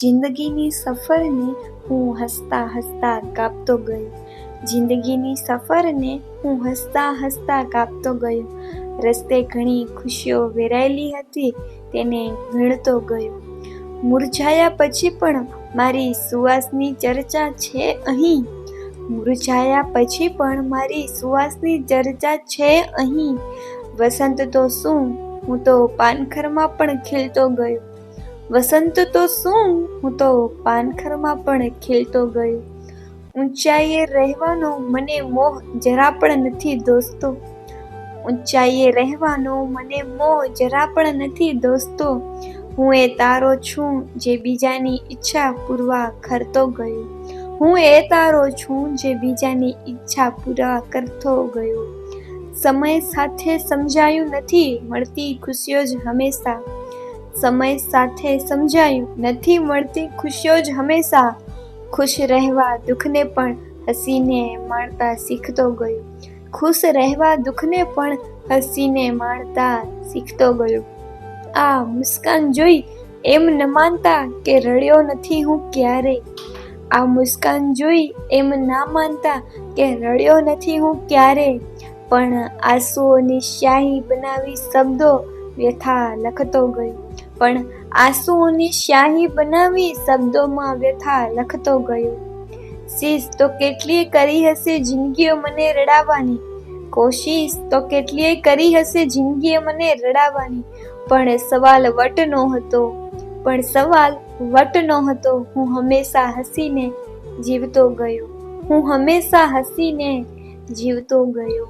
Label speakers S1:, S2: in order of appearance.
S1: જિંદગીની સફરને હું હસતા હસતા કાપતો ગયો. જિંદગીની સફરને હું હસતા હસતા કાપતો ગયો. રસ્તે ઘણી ખુશીઓ વેરાયેલી હતી, તેને વીણતો ગયો. મુરઝાયા પછી પણ મારી સુવાસની ચર્ચા છે અહીં. મુરઝાયા પછી પણ મારી સુવાસની ચર્ચા છે અહીં. વસંત તો શું, હું તો પાનખરમાં પણ ખીલતો ગયો. વસંત તો શું, હું તો પાનખરમાં પણ ખીલતો ગયો. ઊંચાઈએ રહેવાનો મને મોહ જરા પણ નથી દોસ્તો. ઊંચાઈએ રહેવાનો મને મોહ જરા પણ નથી દોસ્તો. હું એ તારો છું જે બીજાની ઈચ્છા પૂરવા કરતો ગયો. હું એ તારો છું જે બીજાની ઈચ્છા પૂરા કરતો ગયો. સમય સાથે સમજાયું નથી મળતી ખુશીઓ જ હંમેશા. સમય સાથે સમજાયું નથી મળતી ખુશીઓ જ હંમેશા. ખુશ રહેવા દુઃખને પણ હસીને માણતા શીખતો ગયો. ખુશ રહેવા દુઃખને પણ હસીને માણતા શીખતો ગયો. આ મુસ્કાન જોઈ એમ ન માનતા કે રડ્યો નથી હું ક્યારેય. આ મુસ્કાન જોઈ એમ ના માનતા કે રડ્યો નથી હું ક્યારેય. પણ આંસુઓની સ્યાહી બનાવી શબ્દો વ્યથા લખતો ગયો. પણ આંસુઓની સ્યાહી બનાવી શબ્દોમાં વ્યથા લખતો ગયો. શીશ તો કેટલીય કરી હશે જિંદગીઓ મને રડાવવાની. કોશિશ તો કેટલીય કરી હશે જિંદગીએ મને રડાવવાની. પણ સવાલ વટનો હતો. પણ સવાલ વટનો હતો. હું હંમેશા હસીને જીવતો ગયો. હું હંમેશા હસીને જીવતો ગયો.